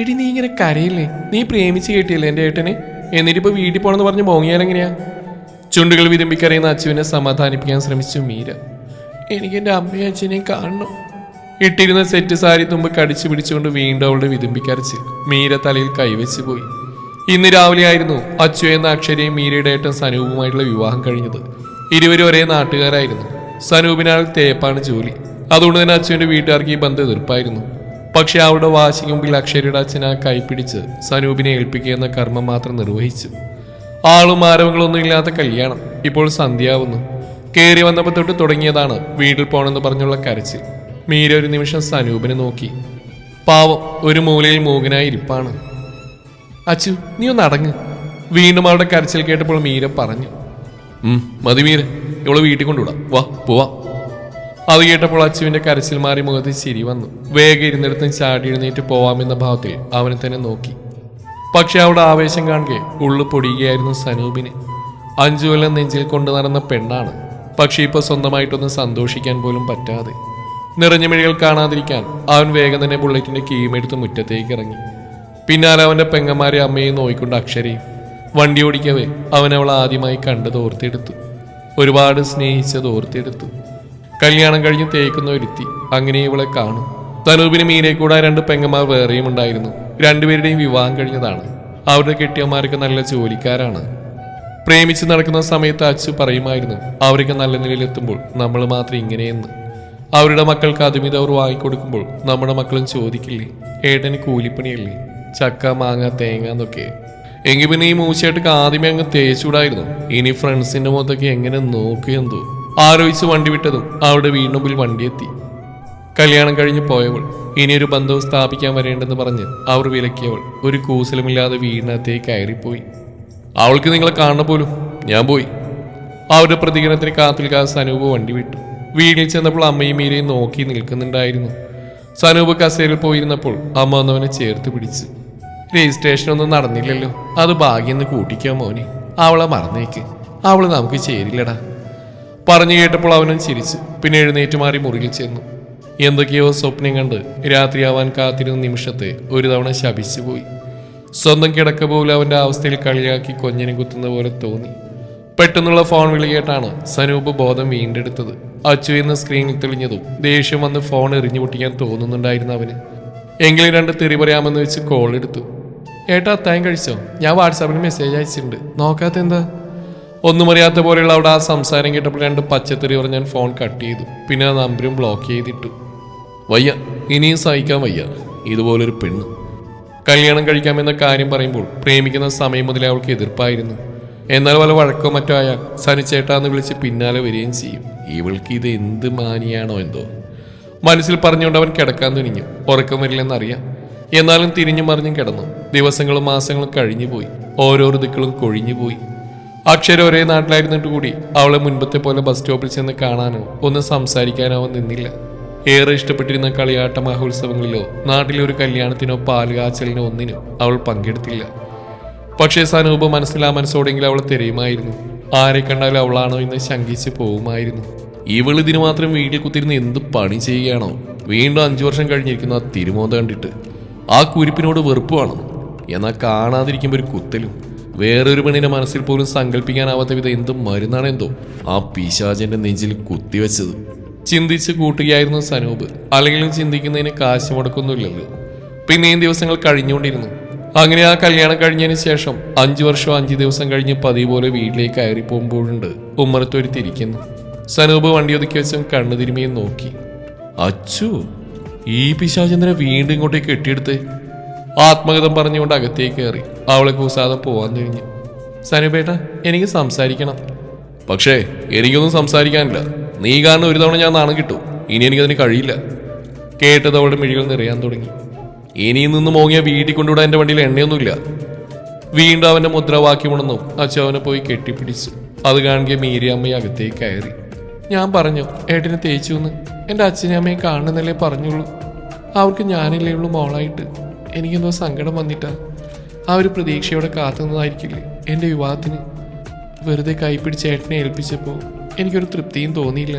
എടി നീ ഇങ്ങനെ കരയില്ലേ? നീ പ്രേമിച്ച് കേട്ടില്ലേ എൻ്റെ ഏട്ടനെ? എന്നിട്ടിപ്പോ വീട്ടിൽ പോണെന്ന് പറഞ്ഞ് മോങ്ങിയാലെങ്ങനെയാ? ചുണ്ടുകൾ വിരുമ്പിക്കരയുന്ന അച്ചുവിനെ സമാധാനിപ്പിക്കാൻ ശ്രമിച്ചു മീര. എനിക്ക് എൻ്റെ അമ്മയും അച്ഛനെയും കാണണം. ഇട്ടിരുന്ന സെറ്റ് സാരി തുമ്പ് കടിച്ചു പിടിച്ചുകൊണ്ട് വീണ്ടും അവളുടെ വിതുമ്പിക്കരച്ച് മീര തലയിൽ കൈവച്ച് പോയി. ഇന്ന് രാവിലെ ആയിരുന്നു അച്ചു എന്ന അക്ഷരയും മീരയുടെ ഏട്ടൻ സനൂപുമായിട്ടുള്ള വിവാഹം കഴിഞ്ഞത്. ഇരുവരും ഒരേ നാട്ടുകാരായിരുന്നു. സനൂപിനാൽ തേപ്പാണ് ജോലി. അതുകൊണ്ട് തന്നെ അച്ചുവിന്റെ വീട്ടുകാർക്ക് ഈ ബന്ധം എതിർപ്പായിരുന്നു. പക്ഷെ അവളുടെ വാശിക്ക് മുമ്പിൽ അക്ഷരയുടെ അച്ഛൻ ആ കൈപ്പിടിച്ച് സനൂപിനെ ഏൽപ്പിക്കുക എന്ന കർമ്മം മാത്രം നിർവഹിച്ചു. ആളും ആരവങ്ങളൊന്നും ഇല്ലാത്ത കല്യാണം. ഇപ്പോൾ സന്ധ്യയാവുന്നു. കയറി വന്നപ്പോൾ തൊട്ട് തുടങ്ങിയതാണ് വീട്ടിൽ പോകണമെന്ന് പറഞ്ഞുള്ള കരച്ചിൽ. മീര ഒരു നിമിഷം സനൂപിനെ നോക്കി. പാവം ഒരു മൂലയിൽ മൂകനായി ഇരിപ്പാണ്. അച്ചു നീ ഒന്ന് അടങ്ങ്. വീണ്ടും അവളുടെ കരച്ചിൽ കേട്ടപ്പോൾ മീര പറഞ്ഞു. മതി മീര, ഇവളെ വീട്ടിൽ കൊണ്ടുവിടാം, വാ പോവാ. അത് കേട്ടപ്പോൾ അച്ചുവിന്റെ കരച്ചിൽ മാറി മുഖത്ത് ചിരി വന്നു. വേഗം ഇരുന്നിടത്തും ചാടി എഴുന്നേറ്റ് പോവാമെന്ന ഭാവത്തിൽ അവനെ തന്നെ നോക്കി. പക്ഷെ അവളുടെ ആവേശം കാണുകെ ഉള്ളു പൊടിയുകയായിരുന്നു സനൂപിന്. 5 കൊല്ലം നെഞ്ചിൽ കൊണ്ടു നടന്ന പെണ്ണാണ്. പക്ഷെ ഇപ്പൊ സ്വന്തമായിട്ടൊന്നും സന്തോഷിക്കാൻ പോലും പറ്റാതെ. നിറഞ്ഞ മിഴികൾ കാണാതിരിക്കാൻ അവൻ വേഗം തന്നെ ബുള്ളറ്റിന്റെ കീമെടുത്ത് മുറ്റത്തേക്ക് ഇറങ്ങി. പിന്നാലെ അവന്റെ പെങ്ങന്മാരെ അമ്മയെയും നോയിക്കൊണ്ട് അക്ഷരയും. വണ്ടി ഓടിക്കവേ അവൻ അവൾ ആദ്യമായി കണ്ടത് ഓർത്തെടുത്തു. ഒരുപാട് സ്നേഹിച്ചത് ഓർത്തെടുത്തു. കല്യാണം കഴിഞ്ഞ് തേക്കുന്ന ഒരുത്തി. അങ്ങനെ ഇവളെ കാണും. സനൂപിന് മീരെ കൂടെ 2 പെങ്ങന്മാർ വേറെയും ഉണ്ടായിരുന്നു. 2 പേരുടെയും വിവാഹം കഴിഞ്ഞതാണ്. അവരുടെ കെട്ടിയന്മാരൊക്കെ നല്ല ജോലിക്കാരാണ്. പ്രേമിച്ച് നടക്കുന്ന സമയത്ത് അച്ചു പറയുമായിരുന്നു, അവരൊക്കെ നല്ല നിലയിലെത്തുമ്പോൾ നമ്മൾ മാത്രം ഇങ്ങനെയെന്ന്. അവരുടെ മക്കൾക്ക് അതുമിത് അവർ വാങ്ങിക്കൊടുക്കുമ്പോൾ നമ്മുടെ മക്കളും ചോദിക്കില്ലേ, ഏട്ടന് കൂലിപ്പണിയല്ലേ, ചക്ക മാങ്ങ തേങ്ങ എന്നൊക്കെ. എങ്കിൽ പിന്നെ ഈ മൂച്ചയായിട്ട് ആദ്യമേ അങ്ങ് തേച്ചൂടായിരുന്നു. ഇനി ഫ്രണ്ട്സിന്റെ മുഖത്തൊക്കെ എങ്ങനെ നോക്കുകയെന്തോ ആലോചിച്ച് വണ്ടി വിട്ടതും അവളുടെ വീടിനുമ്പിൽ വണ്ടിയെത്തി. കല്യാണം കഴിഞ്ഞ് പോയവൾ ഇനിയൊരു ബന്ധവും സ്ഥാപിക്കാൻ വരേണ്ടെന്ന് പറഞ്ഞ് അവർ വിലക്കിയവൾ ഒരു കൂസലുമില്ലാതെ വീടിനകത്തേക്ക് കയറിപ്പോയി. അവൾക്ക് നിങ്ങളെ കാണുന്ന പോലും. ഞാൻ പോയി. അവരുടെ പ്രതികരണത്തിന് കാത്തിൽക്കാതെ സനൂപ് വണ്ടി വിട്ടു. വീട്ടിൽ ചെന്നപ്പോൾ അമ്മയും മീരയും നോക്കി നിൽക്കുന്നുണ്ടായിരുന്നു. സനൂപ് കസേരയിൽ പോയിരുന്നപ്പോൾ അമ്മ വന്നവനെ ചേർത്ത് പിടിച്ചു. രജിസ്ട്രേഷനൊന്നും നടന്നില്ലല്ലോ, അത് ഭാഗ്യെന്ന് കൂട്ടിക്കോ മോനെ. അവളെ മറന്നേക്ക്, അവള് നമുക്ക് ചേരില്ലടാ. പറഞ്ഞു കേട്ടപ്പോൾ അവനും ചിരിച്ചു. പിന്നെ എഴുന്നേറ്റ് മാറി മുറിയിൽ ചെന്നു. എന്തൊക്കെയോ സ്വപ്നം കണ്ട് രാത്രിയാവാൻ കാത്തിരുന്ന നിമിഷത്തെ ഒരു തവണ ശപിച്ചു പോയി. സ്വന്തം കിടക്ക പോലും അവന്റെ അവസ്ഥയിൽ കളിയാക്കി കൊഞ്ഞിനെ കുത്തുന്ന പോലെ തോന്നി. പെട്ടെന്നുള്ള ഫോൺ വിളി കേട്ടാണ് സനൂപ് ബോധം വീണ്ടെടുത്തത്. അച്ചു എന്ന സ്ക്രീനിൽ തെളിഞ്ഞതും ദേഷ്യം വന്ന് ഫോൺ എറിഞ്ഞു പൊട്ടിക്കാൻ തോന്നുന്നുണ്ടായിരുന്നു അവന്. എങ്കിലും 2 തെറി പറയാമെന്ന് വെച്ച് കോൾ എടുത്തു. ഏട്ടാ അത്തായം കഴിച്ചോ? ഞാൻ വാട്സാപ്പിൽ മെസ്സേജ് അയച്ചിട്ടുണ്ട്, നോക്കാത്ത എന്താ? ഒന്നും അറിയാത്ത പോലെയുള്ള അവിടെ ആ സംസാരം കേട്ടപ്പോൾ 2 പച്ചത്തെറി പറഞ്ഞ് ഞാൻ ഫോൺ കട്ട് ചെയ്തു. പിന്നെ ആ നമ്പരും ബ്ലോക്ക് ചെയ്തിട്ടു. വയ്യ, ഇനിയും സഹിക്കാൻ വയ്യ ഇതുപോലൊരു പെണ്ണ്. കല്യാണം കഴിക്കാമെന്ന കാര്യം പറയുമ്പോൾ പ്രേമിക്കുന്ന സമയം മുതലേ അവൾക്ക് എതിർപ്പായിരുന്നു. എന്നാൽ വല്ല വഴക്കോ മറ്റോ ആയാൽ സനിച്ചേട്ടാന്ന് വിളിച്ച് പിന്നാലെ വരികയും ചെയ്യും. ഇവൾക്ക് ഇത് എന്ത് മാനിയാണോ എന്തോ മനസ്സിൽ പറഞ്ഞുകൊണ്ട് അവൻ കിടക്കാൻ തുനിഞ്ഞു. ഉറക്കം വരില്ലെന്നറിയാം. എന്നാലും തിരിഞ്ഞും മറിഞ്ഞും കിടന്നു. ദിവസങ്ങളും മാസങ്ങളും കഴിഞ്ഞു പോയി. ഓരോ ഋതുക്കളും കൊഴിഞ്ഞു പോയി. അക്ഷര ഒരേ നാട്ടിലായിരുന്നിട്ട് കൂടി അവളെ മുൻപത്തെ പോലെ ബസ് സ്റ്റോപ്പിൽ ചെന്ന് കാണാനോ ഒന്ന് സംസാരിക്കാനോ അവൻ നിന്നില്ല. ഏറെ ഇഷ്ടപ്പെട്ടിരുന്ന കളിയാട്ട മഹോത്സവങ്ങളിലോ നാട്ടിലെ ഒരു കല്യാണത്തിനോ പാലുകാച്ചലിനോ ഒന്നിനോ അവൾ പങ്കെടുത്തില്ല. പക്ഷേ സനൂപ് മനസ്സിലാ മനസ്സോടെങ്കിലും അവളെ തിരയുമായിരുന്നു. ആരെ കണ്ടാലും അവളാണോ എന്ന് ശങ്കിച്ച് പോവുമായിരുന്നു. ഇവൾ ഇതിനു മാത്രം വീട്ടിൽ കുത്തിരുന്ന് എന്ത് പണി ചെയ്യുകയാണോ? വീണ്ടും 5 വർഷം കഴിഞ്ഞിരിക്കുന്നു ആ തിരുമോന്ത കണ്ടിട്ട്. ആ കുരിപ്പിനോട് വെറുപ്പുവാണോ? എന്നാൽ കാണാതിരിക്കുമ്പോൾ ഒരു കുത്തലും. വേറൊരു പെണ്ണിന്റെ മനസ്സിൽ പോലും സങ്കല്പിക്കാനാവാത്ത വിധം എന്തും മരുന്നാണെന്തോ ആ പിശാചന്റെ നെഞ്ചിൽ കുത്തിവെച്ചത്. ചിന്തിച്ച് കൂട്ടുകയായിരുന്നു സനൂപ്. അല്ലെങ്കിലും ചിന്തിക്കുന്നതിന് കാശ് മുടക്കൊന്നുമില്ലല്ലോ. പിന്നെയും ദിവസങ്ങൾ കഴിഞ്ഞുകൊണ്ടിരുന്നു. അങ്ങനെ ആ കല്യാണം കഴിഞ്ഞതിന് ശേഷം 5 വർഷം 5 ദിവസം കഴിഞ്ഞ് പതിവ് പോലെ വീട്ടിലേക്ക് കയറി പോകുമ്പോഴുണ്ട് ഉമ്മറത്തൊരു തിരിക്കുന്നു. സനൂപ് വണ്ടി ഒതുക്കി വെച്ചും കണ്ണു തിരുമിയും നോക്കി. അച്ചു, ഈ പിശാചന്ദ്രനെ വീണ്ടും ഇങ്ങോട്ടേക്ക് കെട്ടിയെടുത്ത് ആത്മകഥം പറഞ്ഞുകൊണ്ട് അകത്തേക്ക് കയറി. അവളെ കൂസാതെ പോവാൻ കഴിഞ്ഞു. സനൂപേട്ട, എനിക്ക് സംസാരിക്കണം. പക്ഷേ എനിക്കൊന്നും സംസാരിക്കാനില്ല. നീ കാരണം ഒരു തവണ ഞാൻ നാണം കിട്ടും. ഇനി എനിക്കതിന് കഴിയില്ല. കേട്ടത് അവളുടെ മിഴികൾ നിറയാൻ തുടങ്ങി. ഇനിയിൽ നിന്ന് മോങ്ങിയ വീട്ടിൽ കൊണ്ടുവിടാൻ എൻ്റെ വണ്ടിയിൽ എണ്ണയൊന്നുമില്ല. വീണ്ടും അവന്റെ മുദ്രാവാക്യമുണെന്നും അച്ഛൻ അവനെ പോയി കെട്ടിപ്പിടിച്ചു. അത് കാണുക മീരിയമ്മയെ അകത്തേക്ക് കയറി. ഞാൻ പറഞ്ഞു ഏട്ടനെ തേച്ചു എന്ന്. എൻ്റെ അച്ഛനും അമ്മയും കാണുന്നല്ലേ പറഞ്ഞുള്ളൂ. അവർക്ക് ഞാനല്ലേ ഉള്ളൂ മോളായിട്ട്. എനിക്കെന്തോ സങ്കടം വന്നിട്ടാ. ആ ഒരു പ്രതീക്ഷയോടെ കാത്തുനിന്നതായിരിക്കില്ലേ എൻ്റെ വിവാഹത്തിന്. വെറുതെ കൈപ്പിടിച്ച് ഏട്ടനെ ഏൽപ്പിച്ചപ്പോൾ എനിക്കൊരു തൃപ്തിയും തോന്നിയില്ല.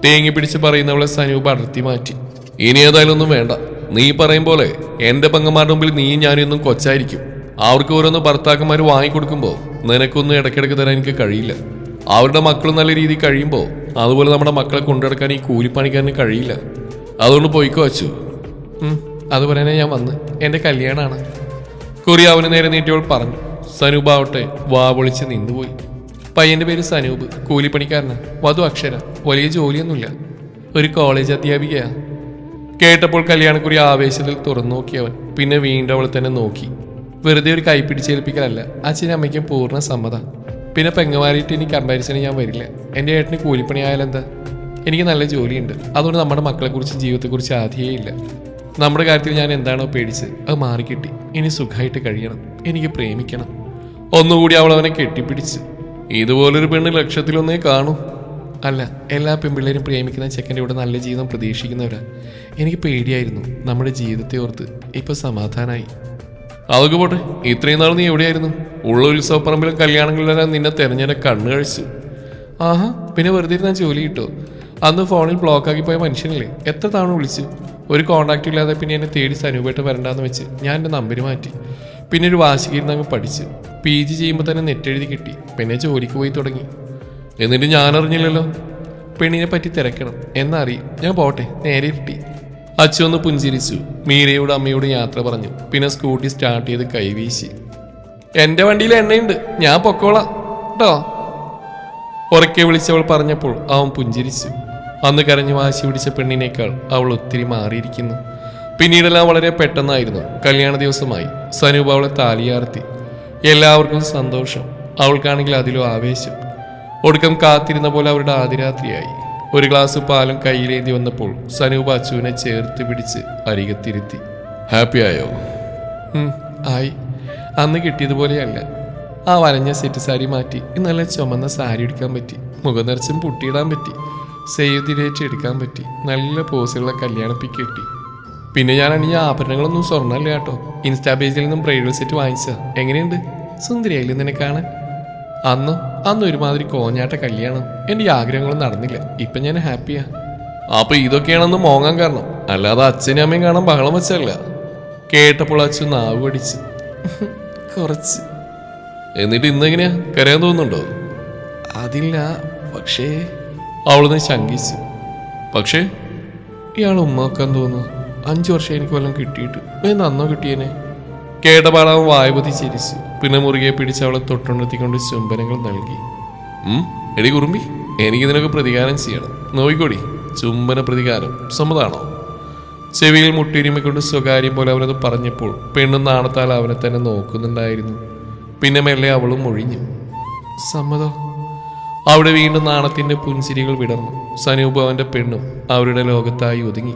തേങ്ങി പിടിച്ച് പറയുന്നവളെ സനൂപ് അടർത്തി മാറ്റി. ഇനി ഏതായാലും ഒന്നും വേണ്ട. നീ പറയും പോലെ എന്റെ പെങ്ങന്മാരുടെ മുമ്പിൽ നീയും ഞാനും എന്നും കൊച്ചായിരിക്കും. അവർക്ക് ഓരോന്ന് ഭർത്താക്കന്മാർ വാങ്ങിക്കൊടുക്കുമ്പോൾ നിനക്കൊന്നും ഇടയ്ക്കിടയ്ക്ക് തരാൻ എനിക്ക് കഴിയില്ല. അവരുടെ മക്കൾ നല്ല രീതിയിൽ കഴിയുമ്പോൾ അതുപോലെ നമ്മുടെ മക്കളെ കൊണ്ടുനടക്കാൻ ഈ കൂലിപ്പണിക്കാരന് കഴിയില്ല. അതുകൊണ്ട് പോയിക്കോ അച്ചു. അത് പറയാനേ ഞാൻ വന്ന്. എൻ്റെ കല്യാണമാണ്. കുറി അവന് നേരെ നീട്ടിയവൾ പറഞ്ഞു. സനൂപ് ആവട്ടെ വാ പൊളിച്ച് നിന്നുപോയി. പയ്യന്റെ പേര് സനൂപ്, കൂലിപ്പണിക്കാരനാ. വധു അക്ഷര. വലിയ ജോലിയൊന്നുമില്ല, ഒരു കോളേജ് അധ്യാപികയാ. കേട്ടപ്പോൾ കല്യാണക്കുറി ആവേശത്തിൽ തുറന്നു നോക്കിയവൻ പിന്നെ വീണ്ടും അവളെ തന്നെ നോക്കി. വെറുതെ ഒരു കൈപ്പിടിച്ചേൽപ്പിക്കലല്ല, അച്ഛനും അമ്മയ്ക്കും പൂർണ്ണ സമ്മതം. പിന്നെ പെങ്ങമാരിയിട്ട് ഇനി കമ്പാരിസന് ഞാൻ വരില്ല. എൻ്റെ ഏട്ടന് കൂലിപ്പണി ആയാലെന്താ? എനിക്ക് നല്ല ജോലിയുണ്ട്. അതുകൊണ്ട് നമ്മുടെ മക്കളെക്കുറിച്ച് ജീവിതത്തെക്കുറിച്ച് ആദ്യമേ ഇല്ല. നമ്മുടെ കാര്യത്തിൽ ഞാൻ എന്താണോ പേടിച്ച് അത് മാറിക്കിട്ടി. ഇനി സുഖമായിട്ട് കഴിയണം, എനിക്ക് പ്രേമിക്കണം. ഒന്നുകൂടി അവൾ അവനെ കെട്ടിപ്പിടിച്ച്. ഇതുപോലൊരു പെണ്ണ് ലക്ഷത്തിലൊന്നേ കാണൂ. അല്ല, എല്ലാ പെൺപിള്ളേരും പ്രേമിക്കുന്ന ചെക്കൻ്റെ കൂടെ നല്ല ജീവിതം പ്രതീക്ഷിക്കുന്നവരാ. എനിക്ക് പേടിയായിരുന്നു നമ്മുടെ ജീവിതത്തെ ഓർത്ത്. ഇപ്പൊ സമാധാനായി. അതൊക്കെ പോട്ടെ, ഇത്രയും നാൾ നീ എവിടെയായിരുന്നു? ഉള്ള ഉത്സവപ്പറമ്പിലും കല്യാണങ്ങളിലെല്ലാം നിന്നെ തെരഞ്ഞെടുക്കാൻ കണ്ണു കഴിച്ചു. ആഹാ, പിന്നെ വെറുതെ ഇരുന്നാൽ ജോലി കിട്ടോ? അന്ന് ഫോണിൽ ബ്ലോക്കാക്കി പോയ മനുഷ്യനല്ലേ, എത്ര തവണ വിളിച്ചു. ഒരു കോണ്ടാക്റ്റും ഇല്ലാതെ പിന്നെ എന്നെ തേടി സനൂപേട്ട് വരണ്ടാന്ന് വെച്ച് ഞാൻ എൻ്റെ നമ്പർ മാറ്റി. പിന്നെ ഒരു വാശിക്കിരുന്ന് അങ്ങ് പഠിച്ചു. PG ചെയ്യുമ്പോൾ തന്നെ നെറ്റെഴുതി കിട്ടി. പിന്നെ ജോലിക്ക് പോയി തുടങ്ങി. എന്നിട്ട് ഞാൻ അറിഞ്ഞില്ലല്ലോ. പെണ്ണിനെ പറ്റി തിരക്കണം എന്നറിയും. ഞാൻ പോട്ടെ, നേരെ ഇരുട്ടി. അച്ചു ഒന്ന് പുഞ്ചിരിച്ചു. മീരയോട് അമ്മയോട് യാത്ര പറഞ്ഞു. പിന്നെ സ്കൂട്ടി സ്റ്റാർട്ട് ചെയ്ത് കൈവീശി. എൻ്റെ വണ്ടിയിൽ എണ്ണയുണ്ട്, ഞാൻ പൊക്കോളാം കേട്ടോ. ഉറക്കെ വിളിച്ചവൾ പറഞ്ഞപ്പോൾ അവൻ പുഞ്ചിരിച്ചു. അന്ന് കരഞ്ഞു വാശി പിടിച്ച പെണ്ണിനേക്കാൾ അവൾ ഒത്തിരി മാറിയിരിക്കുന്നു. പിന്നീടെല്ലാം വളരെ പെട്ടെന്നായിരുന്നു. കല്യാണ ദിവസമായി. സനൂപ് അവളെ താലിയാർത്തി. എല്ലാവർക്കും സന്തോഷം, അവൾക്കാണെങ്കിൽ അതിലും ആവേശം. ഒടുക്കം കാത്തിരുന്ന പോലെ അവരുടെ ആദിരാത്രിയായി. ഒരു ഗ്ലാസ് പാലും കയ്യിലേന്തി വന്നപ്പോൾ സനൂപ് അച്ചുവിനെ ചേർത്ത് പിടിച്ച് അരികത്തിരുത്തി. ഹാപ്പി ആയോ? ആയി. അന്ന് കിട്ടിയതുപോലെയല്ല. ആ വരഞ്ഞ സെറ്റ് സാരി മാറ്റി നല്ല ചുമന്ന സാരി എടുക്കാൻ പറ്റി. മുഖം നിറച്ചും പുട്ടിയിടാൻ പറ്റി. സേവ് ദി ഡേറ്റ് എടുക്കാൻ പറ്റി. നല്ല പോസുള്ള കല്യാണപ്പിക്ക് കിട്ടി. പിന്നെ ഞാൻ അണിഞ്ഞ ആഭരണങ്ങളൊന്നും സ്വർണ്ണമല്ല കേട്ടോ. ഇൻസ്റ്റാ പേജിൽ നിന്നും ബ്രൈഡൽ സെറ്റ് വാങ്ങിച്ച. എങ്ങനെയുണ്ട്? സുന്ദരിയായില്ലേ നിന്നെ കാണാൻ? അന്ന് ഒരുമാതിരി കോഞ്ഞാട്ട കല്യാണം. എൻ്റെ ആഗ്രഹങ്ങളൊന്നും നടന്നില്ല. ഇപ്പം ഞാൻ ഹാപ്പിയാ. അപ്പൊ ഇതൊക്കെയാണെന്ന് മോങ്ങാൻ കാരണം, അല്ലാതെ അച്ഛനും അമ്മയും കാണാൻ ബഹളം വെച്ചല്ല. കേട്ടപ്പോൾ അച്ഛൻ നാവ് പഠിച്ച്. കുറച്ച്. എന്നിട്ട് ഇന്നെങ്ങനെയാ, കരയാൻ തോന്നുന്നുണ്ടോ? അതില്ല, പക്ഷേ അവളൊന്ന് ശങ്കിച്ചു. പക്ഷേ ഇയാൾ ഉമ്മാക്കാൻ തോന്നുന്നു. 5 വർഷം എനിക്ക് വല്ലതും കിട്ടിയിട്ട് നന്നോ കിട്ടിയേനെ. കേട്ടപാടാവൻ വായ്പതി ചിരിച്ചു. പിന്നെ മുറുകെ പിടിച്ച് അവളെ തൊട്ടുണർത്തിക്കൊണ്ട് ചുംബനങ്ങൾ നൽകി. എടി കുറുമ്പി, എനിക്കിതിനൊക്കെ പ്രതികാരം ചെയ്യണം. നോയിക്കോടി, ചുംബന പ്രതികാരം. സമ്മതാണോ? ചെവിയിൽ മുട്ടിരിമിക്കൊണ്ട് സ്വകാര്യം പോലെ അവനത് പറഞ്ഞപ്പോൾ പെണ്ണും നാണത്താൽ അവനെ തന്നെ നോക്കുന്നുണ്ടായിരുന്നു. പിന്നെ മെല്ലെ അവളും ഒഴിഞ്ഞു. സമ്മതോ? അവിടെ വീണ്ടും നാണത്തിന്റെ പുഞ്ചിരികൾ വിടർന്നു. സനൂപ് അവന്റെ പെണ്ണും അവരുടെ ലോകത്തായി ഒതുങ്ങി.